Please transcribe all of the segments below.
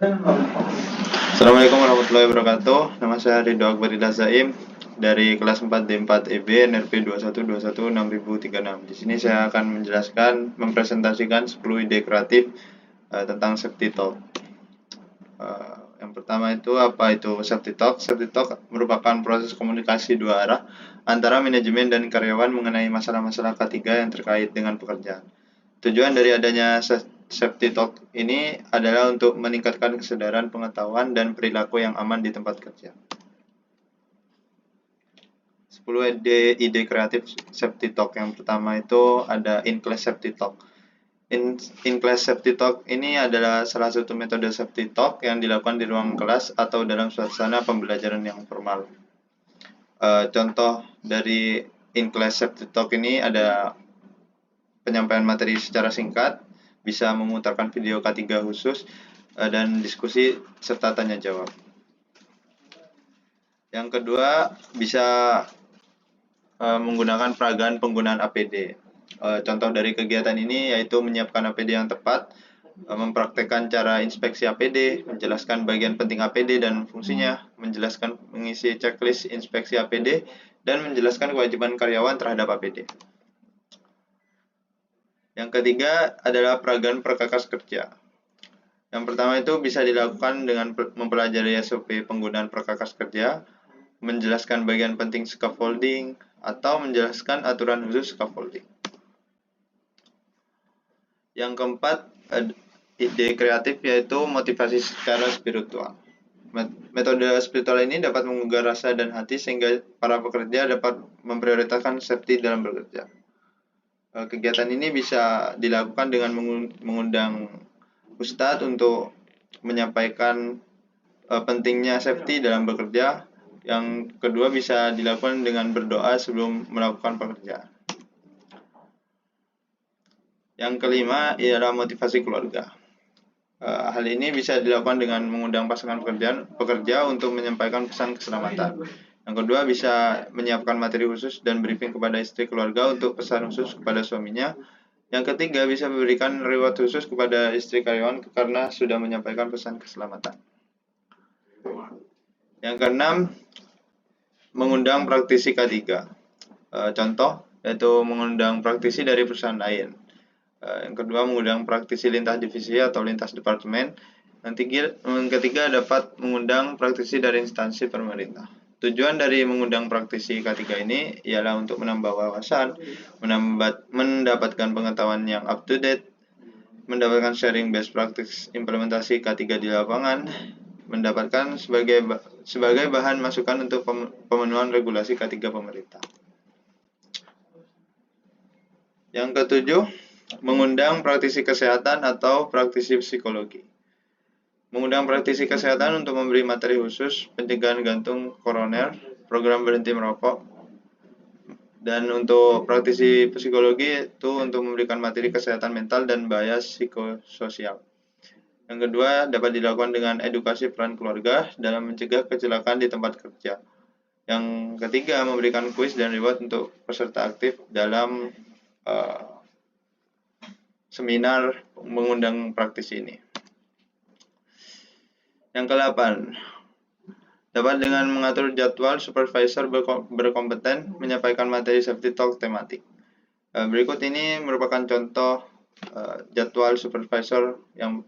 Assalamualaikum warahmatullahi wabarakatuh. Nama saya Ridho Akbarila Zaim dari kelas 4 D4 EB NRP 21216036. Di sini saya akan mempresentasikan 10 ide kreatif tentang safety talk. Yang pertama itu apa itu safety talk? Safety talk merupakan proses komunikasi dua arah antara manajemen dan karyawan mengenai masalah-masalah K3 yang terkait dengan pekerjaan. Tujuan dari adanya safety talk ini adalah untuk meningkatkan kesadaran, pengetahuan, dan perilaku yang aman di tempat kerja. 10 ide kreatif safety talk. Yang pertama itu ada in-class safety talk. In-class safety talk ini adalah salah satu metode safety talk yang dilakukan di ruang kelas atau dalam suasana pembelajaran yang formal. Contoh dari in-class safety talk ini ada penyampaian materi secara singkat, bisa memutarkan video K3 khusus, dan diskusi serta tanya jawab. Yang kedua, bisa menggunakan peragaan penggunaan APD. Contoh dari kegiatan ini yaitu menyiapkan APD yang tepat, mempraktekkan cara inspeksi APD, menjelaskan bagian penting APD dan fungsinya, menjelaskan mengisi checklist inspeksi APD, dan menjelaskan kewajiban karyawan terhadap APD. Yang ketiga adalah peragaan perkakas kerja. Yang pertama itu bisa dilakukan dengan mempelajari SOP penggunaan perkakas kerja, menjelaskan bagian penting scaffolding, atau menjelaskan aturan khusus scaffolding. Yang keempat, ide kreatif yaitu motivasi secara spiritual. Metode spiritual ini dapat menggugah rasa dan hati sehingga para pekerja dapat memprioritaskan safety dalam bekerja. Kegiatan ini bisa dilakukan dengan mengundang ustadz untuk menyampaikan pentingnya safety dalam bekerja. Yang kedua bisa dilakukan dengan berdoa sebelum melakukan pekerjaan. Yang kelima ialah motivasi keluarga. Hal ini bisa dilakukan dengan mengundang pasangan pekerja untuk menyampaikan pesan keselamatan. Yang kedua bisa menyiapkan materi khusus dan briefing kepada istri keluarga untuk pesan khusus kepada suaminya. Yang ketiga bisa memberikan reward khusus kepada istri karyawan karena sudah menyampaikan pesan keselamatan. Yang keenam, mengundang praktisi K3. Contoh yaitu mengundang praktisi dari perusahaan lain. Yang kedua, mengundang praktisi lintas divisi atau lintas departemen. Yang ketiga, dapat mengundang praktisi dari instansi pemerintah. Tujuan dari mengundang praktisi K3 ini ialah untuk menambah wawasan, mendapatkan pengetahuan yang up to date, mendapatkan sharing best practice implementasi K3 di lapangan, mendapatkan sebagai bahan masukan untuk pemenuhan regulasi K3 pemerintah. Yang ketujuh, mengundang praktisi kesehatan atau praktisi psikologi. Mengundang praktisi kesehatan untuk memberi materi khusus pencegahan jantung koroner, program berhenti merokok, dan untuk praktisi psikologi itu untuk memberikan materi kesehatan mental dan bahaya psikososial. Yang kedua, dapat dilakukan dengan edukasi peran keluarga dalam mencegah kecelakaan di tempat kerja. Yang ketiga, memberikan kuis dan reward untuk peserta aktif dalam seminar mengundang praktisi ini. Yang ke-8, dapat dengan mengatur jadwal supervisor berkompeten menyampaikan materi safety talk tematik. Berikut ini merupakan contoh jadwal supervisor yang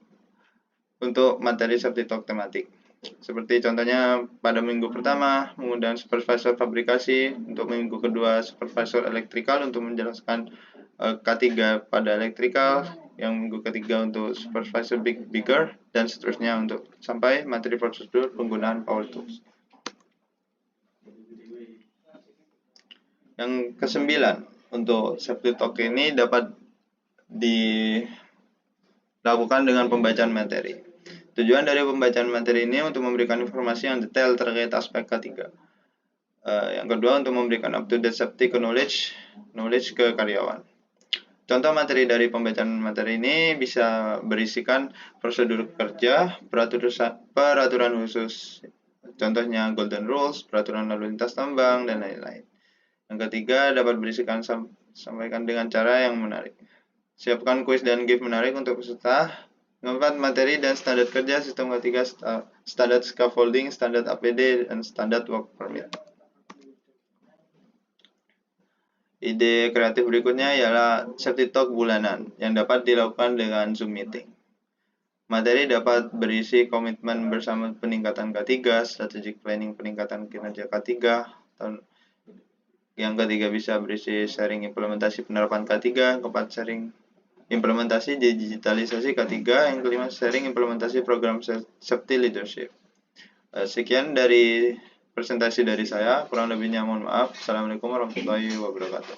untuk materi safety talk tematik. Seperti contohnya pada minggu pertama mengundang supervisor fabrikasi, untuk minggu kedua supervisor elektrikal untuk menjelaskan K3 pada elektrikal, yang minggu ketiga untuk supervisor bigger, dan seterusnya untuk sampai materi prosedur penggunaan power tools. Yang ke-9, untuk safety talk ini dapat dilakukan dengan pembacaan materi. Tujuan dari pembacaan materi ini untuk memberikan informasi yang detail terkait aspek K3. Yang kedua, untuk memberikan up-to-date safety knowledge ke karyawan. Contoh materi dari pembacaan materi ini bisa berisikan prosedur kerja, peraturan khusus, contohnya golden rules, peraturan lalu lintas tambang, dan lain-lain. Yang ketiga, dapat berisikan sampaikan dengan cara yang menarik. Siapkan kuis dan gift menarik untuk peserta Keempat, materi dan standar kerja sistem ketiga, standar scaffolding, standar APD, dan standar work permit. Ide kreatif berikutnya ialah safety talk bulanan yang dapat dilakukan dengan Zoom meeting. Materi dapat berisi komitmen bersama peningkatan K3, strategic planning peningkatan kinerja K3, yang ketiga bisa berisi sharing implementasi penerapan K3, keempat sharing implementasi digitalisasi K3, yang kelima sharing implementasi program safety leadership. Sekian dari presentasi dari saya, kurang lebihnya mohon maaf. Assalamualaikum warahmatullahi wabarakatuh.